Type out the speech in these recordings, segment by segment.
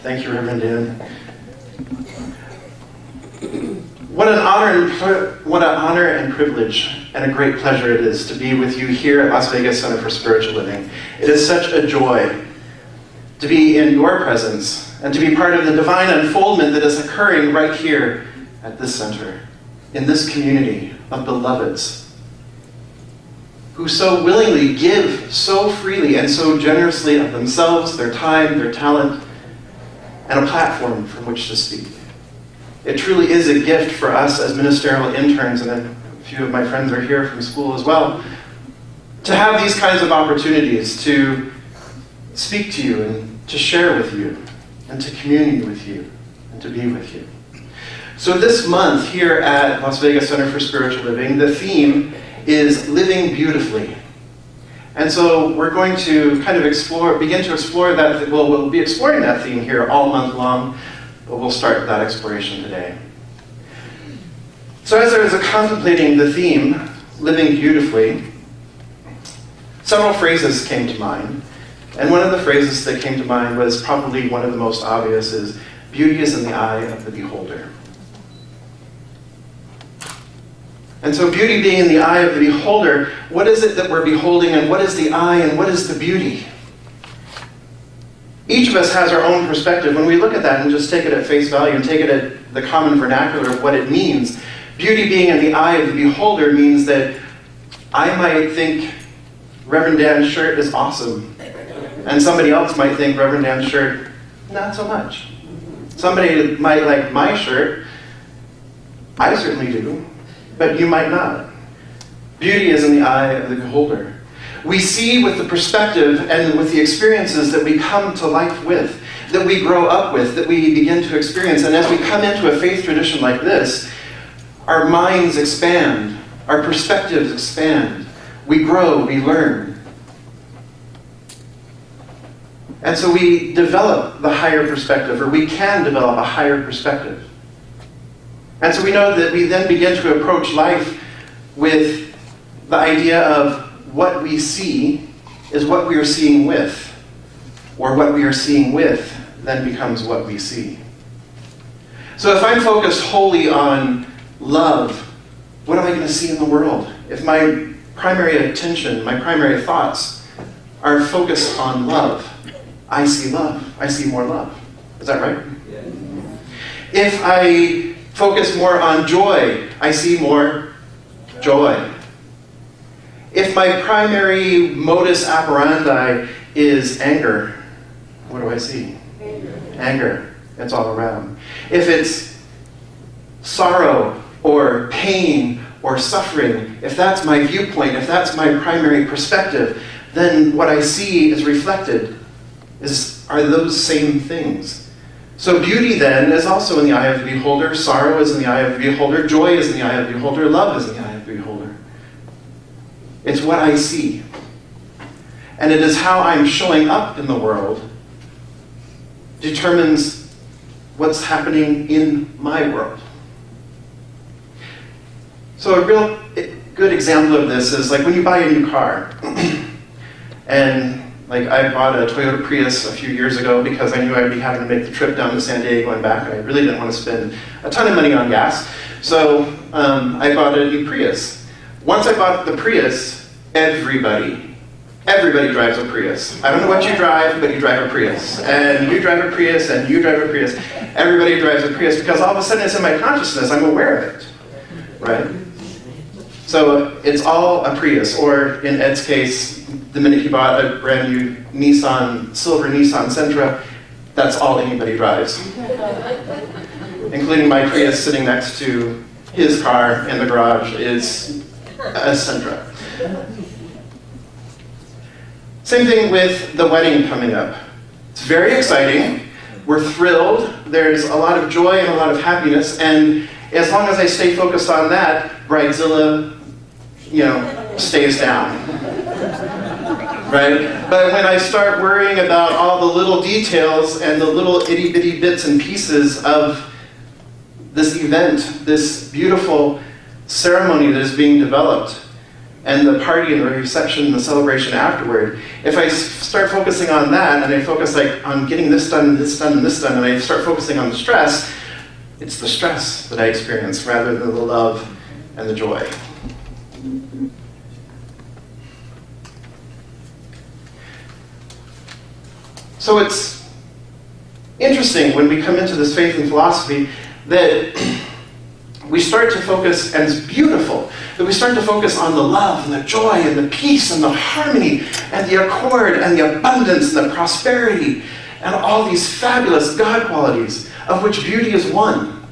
Thank you, Reverend Dan. What an honor and privilege and a great pleasure it is to be with you here at Las Vegas Center for Spiritual Living. It is such a joy to be in your presence and to be part of the divine unfoldment that is occurring right here at this center, in this community of beloveds who so willingly give so freely and so generously of themselves, their time, their talent, and a platform from which to speak. It truly is a gift for us as ministerial interns, and a few of my friends are here from school as well, to have these kinds of opportunities to speak to you and to share with you and to commune with you and to be with you. So this month here at Las Vegas Center for Spiritual Living, the theme is Living Beautifully. And so we're going to kind of begin to explore that. Well, we'll be exploring that theme here all month long, but we'll start that exploration today. So as I was contemplating the theme, Living Beautifully, several phrases came to mind. And one of the phrases that came to mind was probably one of the most obvious is, beauty is in the eye of the beholder. And so beauty being in the eye of the beholder, what is it that we're beholding, and what is the eye, and what is the beauty? Each of us has our own perspective. When we look at that and just take it at face value and take it at the common vernacular of what it means, beauty being in the eye of the beholder means that I might think Reverend Dan's shirt is awesome, and somebody else might think Reverend Dan's shirt, not so much. Somebody might like my shirt, I certainly do, but you might not. Beauty is in the eye of the beholder. We see with the perspective and with the experiences that we come to life with, that we grow up with, that we begin to experience. And as we come into a faith tradition like this, our minds expand, our perspectives expand, we grow, we learn. And so we develop the higher perspective, or we can develop a higher perspective. And so we know that we then begin to approach life with the idea of what we see is what we are seeing with, or what we are seeing with then becomes what we see. So if I'm focused wholly on love, what am I going to see in the world? If my primary attention, my primary thoughts are focused on love, I see love. I see more love. Is that right? Yeah. If I focus more on joy, I see more joy. If my primary modus operandi is anger, what do I see? Anger. It's all around. If it's sorrow or pain or suffering, if that's my viewpoint, if that's my primary perspective, then what I see is reflected are those same things. So beauty then is also in the eye of the beholder, sorrow is in the eye of the beholder, joy is in the eye of the beholder, love is in the eye of the beholder. It's what I see. And it is how I'm showing up in the world determines what's happening in my world. So a real good example of this is like when you buy a new car. And like I bought a Toyota Prius a few years ago because I knew I'd be having to make the trip down to San Diego and back, and I really didn't want to spend a ton of money on gas. So I bought a new Prius. Once I bought the Prius, everybody drives a Prius. I don't know what you drive, but you drive a Prius. And you drive a Prius, and you drive a Prius. Everybody drives a Prius because all of a sudden it's in my consciousness, I'm aware of it, right? So it's all a Prius, or in Ed's case, the minute he bought a brand new silver Nissan Sentra, that's all anybody drives. Including my Prius sitting next to his car in the garage is a Sentra. Same thing with the wedding coming up. It's very exciting. We're thrilled. There's a lot of joy and a lot of happiness, and as long as I stay focused on that, Bridezilla, stays down. Right? But when I start worrying about all the little details and the little itty-bitty bits and pieces of this event, this beautiful ceremony that is being developed, and the party and the reception and the celebration afterward, if I start focusing on that and I focus on getting this done, this done, and this done, and I start focusing on the stress, it's the stress that I experience rather than the love and the joy. So it's interesting when we come into this faith and philosophy that we start to focus, and it's beautiful, that we start to focus on the love and the joy and the peace and the harmony and the accord and the abundance and the prosperity and all these fabulous God qualities of which beauty is one.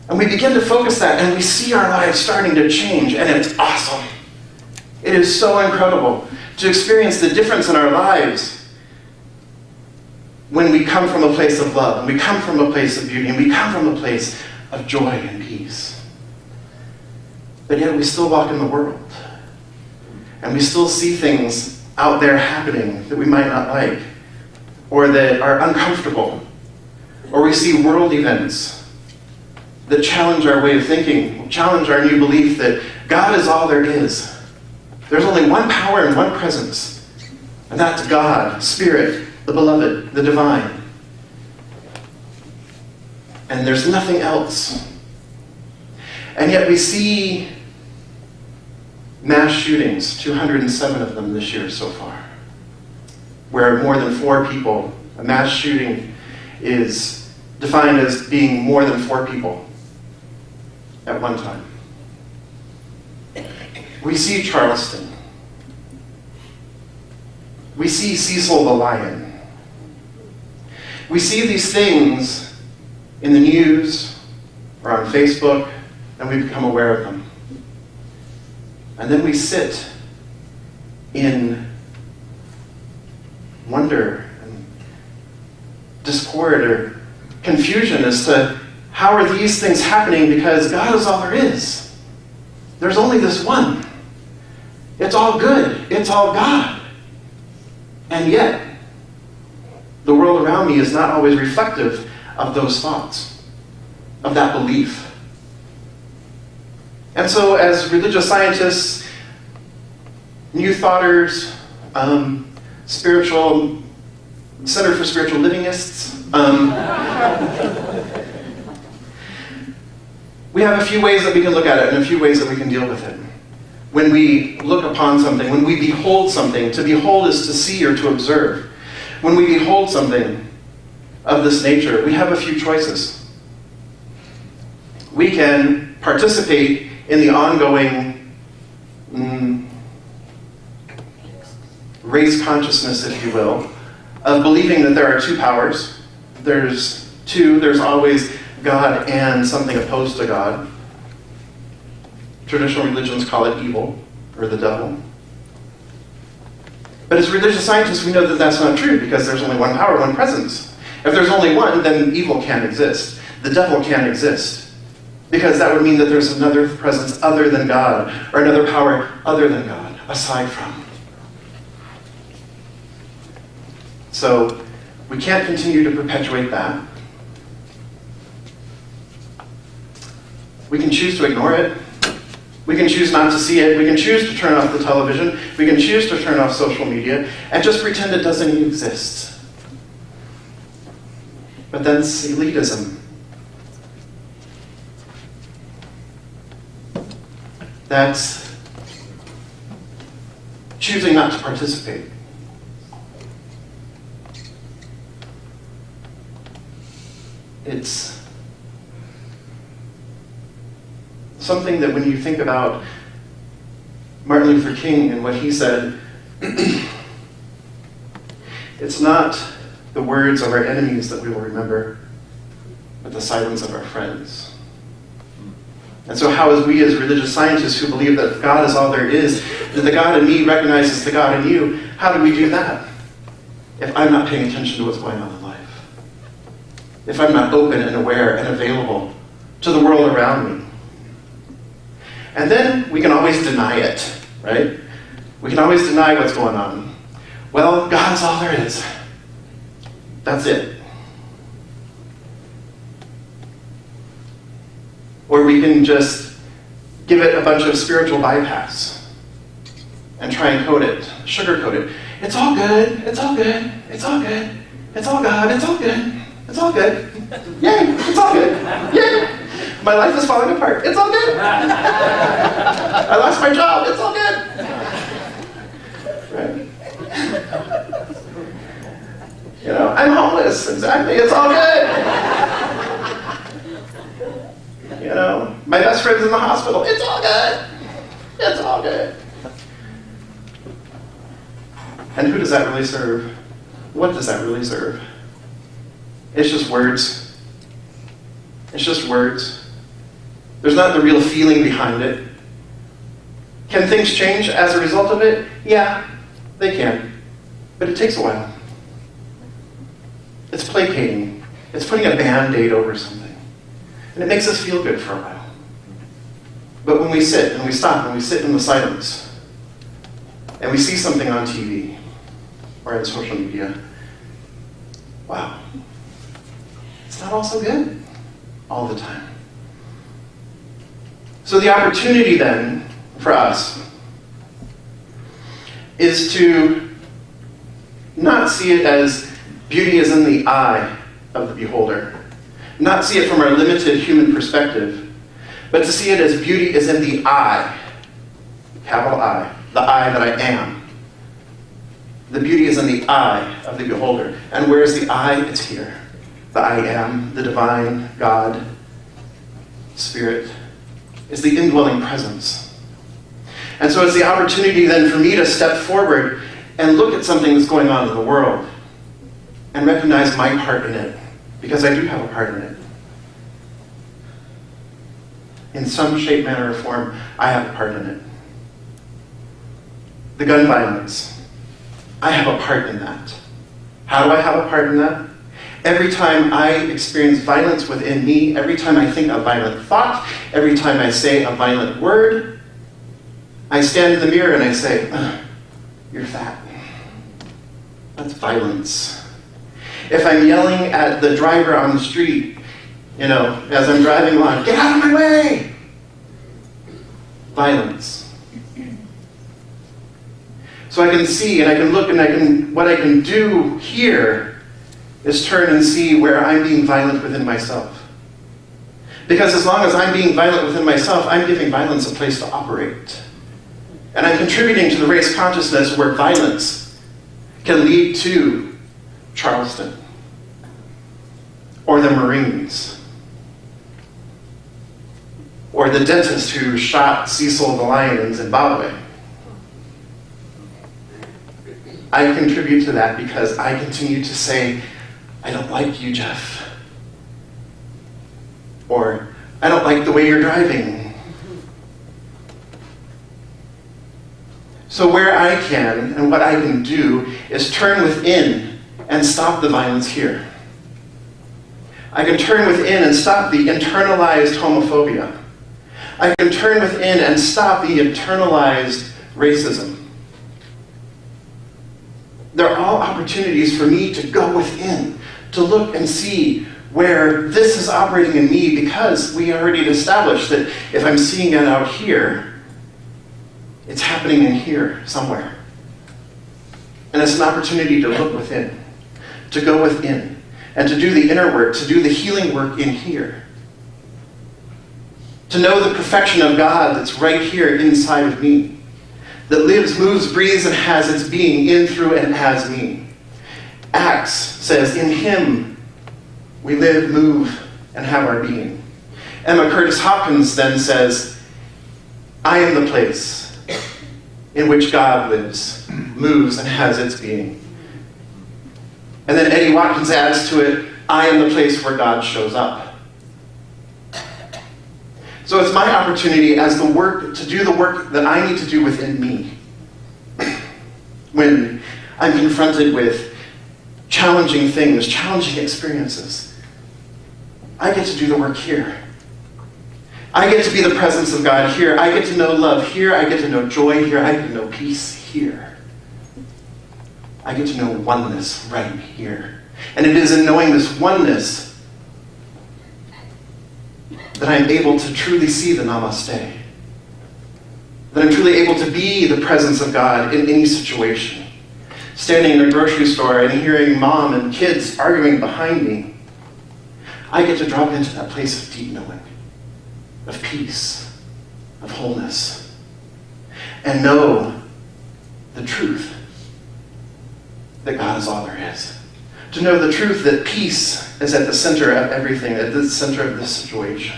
And we begin to focus that and we see our lives starting to change, and it's awesome. It is so incredible to experience the difference in our lives when we come from a place of love, and we come from a place of beauty, and we come from a place of joy and peace. But yet we still walk in the world, and we still see things out there happening that we might not like, or that are uncomfortable, or we see world events that challenge our way of thinking, challenge our new belief that God is all there is. There's only one power and one presence, and that's God, Spirit, the beloved, the divine. And there's nothing else. And yet we see mass shootings, 207 of them this year so far, where more than 4 people, a mass shooting is defined as being more than 4 people at one time. We see Charleston. We see Cecil the Lion. We see these things in the news or on Facebook, and we become aware of them. And then we sit in wonder and discord or confusion as to how are these things happening, because God is all there is. There's only this one. It's all good. It's all God. And yet, the world around me is not always reflective of those thoughts, of that belief. And so as religious scientists, new thoughters, spiritual, Center for Spiritual Livingists, we have a few ways that we can look at it and a few ways that we can deal with it. When we look upon something, when we behold something, to behold is to see or to observe. When we behold something of this nature, we have a few choices. We can participate in the ongoing race consciousness, if you will, of believing that there are 2 powers. There's always God and something opposed to God. Traditional religions call it evil, or the devil. But as religious scientists, we know that that's not true, because there's only one power, one presence. If there's only one, then evil can't exist. The devil can't exist. Because that would mean that there's another presence other than God, or another power other than God, aside from. So, we can't continue to perpetuate that. We can choose to ignore it. We can choose not to see it. We can choose to turn off the television. We can choose to turn off social media and just pretend it doesn't exist. But that's elitism. That's choosing not to participate. It's something that when you think about Martin Luther King and what he said, it's not the words of our enemies that we will remember, but the silence of our friends. And so how is we as religious scientists who believe that God is all there is, that the God in me recognizes the God in you, how do we do that if I'm not paying attention to what's going on in life? If I'm not open and aware and available to the world around me? And then we can always deny it, right? We can always deny what's going on. Well, God's all there is. That's it. Or we can just give it a bunch of spiritual bypass. and try and coat it, sugarcoat it. It's all good, it's all good, it's all good, it's all God, it's all good, it's all good. Yay, it's all good. Yay. My life is falling apart. It's all good. I lost my job. It's all good. Right? You know, I'm homeless. Exactly. It's all good. You know, my best friend's in the hospital. It's all good. It's all good. And who does that really serve? What does that really serve? It's just words. It's just words. There's not the real feeling behind it. Can things change as a result of it? Yeah, they can. But it takes a while. It's placating. It's putting a Band-Aid over something. And it makes us feel good for a while. But when we sit and we stop and we sit in the silence and we see something on TV or in social media, wow, it's not all so good all the time. So the opportunity then for us is to not see it as beauty is in the eye of the beholder, not see it from our limited human perspective, but to see it as beauty is in the I, capital I, the I that I am. The beauty is in the eye of the beholder. And where is the I? It's here. The I am, the divine God, Spirit, is the indwelling presence. And so it's the opportunity then for me to step forward and look at something that's going on in the world and recognize my part in it, because I do have a part in it. In some shape, manner, or form, I have a part in it. The gun violence, I have a part in that. How do I have a part in that? Every time I experience violence within me, every time I think a violent thought, every time I say a violent word, I stand in the mirror and I say, you're fat. That's violence. If I'm yelling at the driver on the street, you know, as I'm driving along, get out of my way! Violence. So I can see and I can look and what I can do here is turn and see where I'm being violent within myself. Because as long as I'm being violent within myself, I'm giving violence a place to operate. And I'm contributing to the race consciousness where violence can lead to Charleston or the Marines or the dentist who shot Cecil the lion in Zimbabwe. I contribute to that because I continue to say, I don't like you, Jeff. Or, I don't like the way you're driving. So where I can, and what I can do, is turn within and stop the violence here. I can turn within and stop the internalized homophobia. I can turn within and stop the internalized racism. They're all opportunities for me to go within, to look and see where this is operating in me, because we already established that if I'm seeing it out here, it's happening in here somewhere. And it's an opportunity to look within, to go within, and to do the inner work, to do the healing work in here. To know the perfection of God that's right here inside of me, that lives, moves, breathes, and has its being in, through, and as me. Acts says, in him we live, move, and have our being. Emma Curtis Hopkins then says, I am the place in which God lives, moves, and has its being. And then Eddie Watkins adds to it, I am the place where God shows up. So it's my opportunity as the work to do the work that I need to do within me. When I'm confronted with challenging things, challenging experiences, I get to do the work here. I get to be the presence of God here. I get to know love here. I get to know joy here. I get to know peace here. I get to know oneness right here. And it is in knowing this oneness that I am able to truly see the namaste. that I'm truly able to be the presence of God in any situation. Standing in a grocery store and hearing mom and kids arguing behind me, I get to drop into that place of deep knowing, of peace, of wholeness, and know the truth that God is all there is. To know the truth that peace is at the center of everything, at the center of this situation.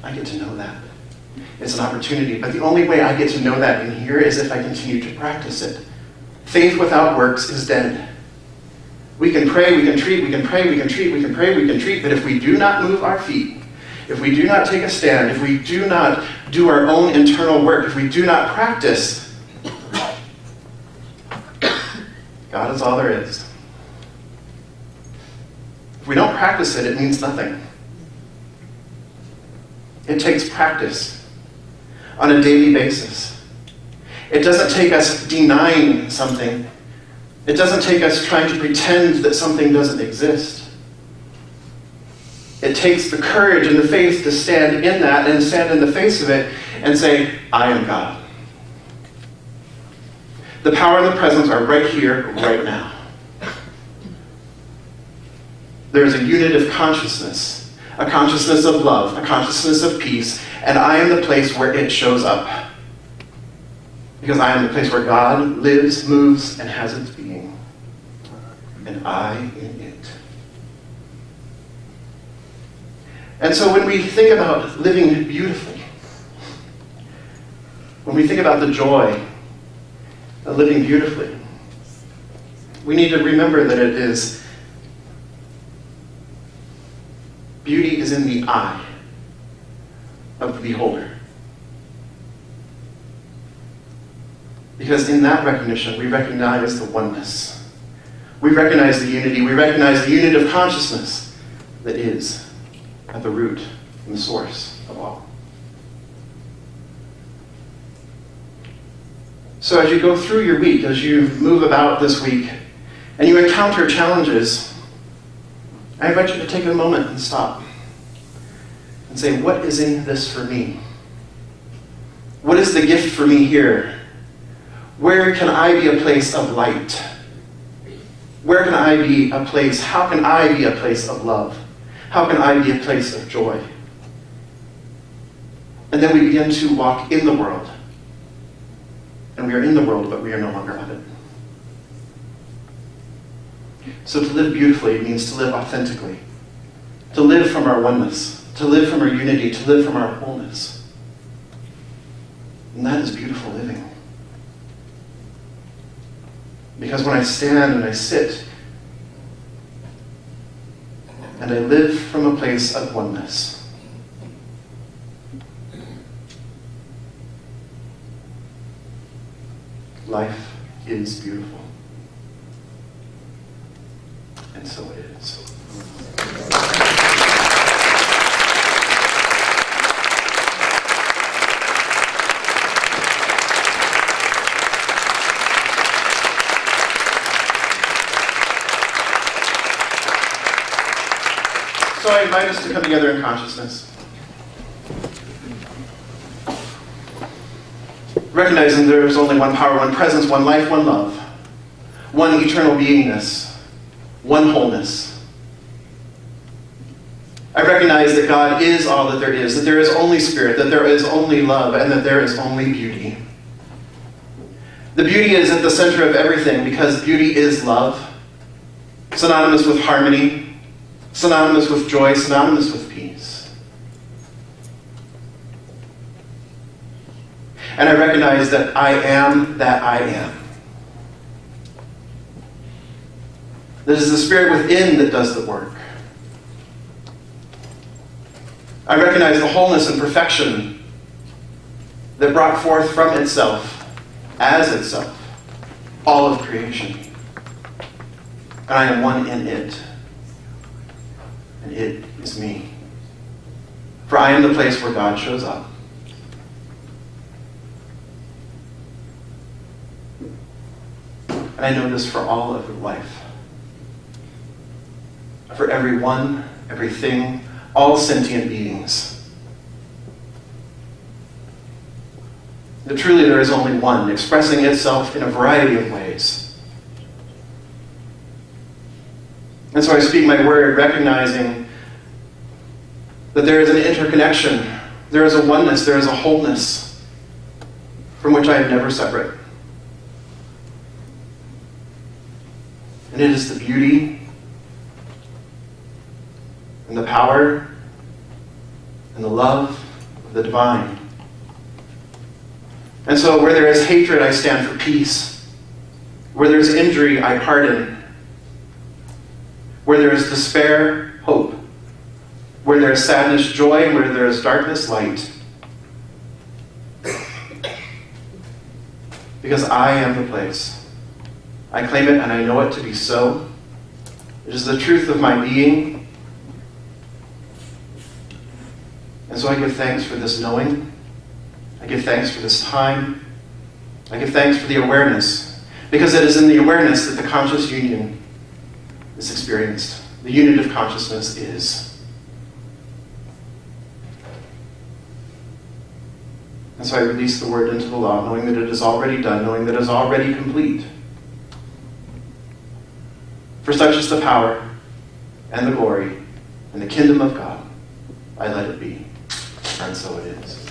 I get to know that. It's an opportunity, but the only way I get to know that in here is if I continue to practice it. Faith without works is dead. We can pray, we can treat, we can pray, we can treat, we can pray, we can treat, but if we do not move our feet, if we do not take a stand, if we do not do our own internal work, if we do not practice, God is all there is. If we don't practice it, it means nothing. It takes practice on a daily basis. It doesn't take us denying something. It doesn't take us trying to pretend that something doesn't exist. It takes the courage and the faith to stand in that and stand in the face of it and say, I am God. The power and the presence are right here, right now. There is a unitive consciousness, a consciousness of love, a consciousness of peace, and I am the place where it shows up. Because I am the place where God lives, moves, and has its being. And I in it. And so when we think about living beautifully, when we think about the joy of living beautifully, we need to remember that beauty is in the eye of the beholder. Because in that recognition, we recognize the oneness. We recognize the unity. We recognize the unit of consciousness that is at the root and the source of all. So as you go through your week, as you move about this week, and you encounter challenges, I invite you to take a moment and stop and say, what is in this for me? What is the gift for me here? Where can I be a place of light? Where can I be a place? How can I be a place of love? How can I be a place of joy? And then we begin to walk in the world. And we are in the world, but we are no longer of it. So to live beautifully means to live authentically. To live from our oneness. To live from our unity. To live from our wholeness. And that is beautiful living. Because when I stand and I sit and I live from a place of oneness, life is beautiful. And so it is. So I invite us to come together in consciousness. Recognizing there is only one power, one presence, one life, one love, one eternal beingness, one wholeness. I recognize that God is all that there is only spirit, that there is only love, and that there is only beauty. The beauty is at the center of everything because beauty is love, synonymous with harmony, synonymous with joy, synonymous with peace. And I recognize that I am that I am. That is the spirit within that does the work. I recognize the wholeness and perfection that brought forth from itself, as itself, all of creation. And I am one in it. And it is me. For I am the place where God shows up. And I know this for all of life. For everyone, everything, all sentient beings. that truly there is only one, expressing itself in a variety of ways. And so I speak my word, recognizing that there is an interconnection, there is a oneness, there is a wholeness from which I am never separate. And it is the beauty and the power and the love of the divine. And so where there is hatred, I stand for peace. Where there is injury, I pardon. Where there is despair, hope. Where there is sadness, joy. And where there is darkness, light. Because I am the place. I claim it and I know it to be so. It is the truth of my being. And so I give thanks for this knowing. I give thanks for this time. I give thanks for the awareness. Because it is in the awareness that the conscious union is experienced. The unit of consciousness is. And so I release the word into the law, knowing that it is already done, knowing that it is already complete. For such is the power and the glory and the kingdom of God. I let it be. And so it is.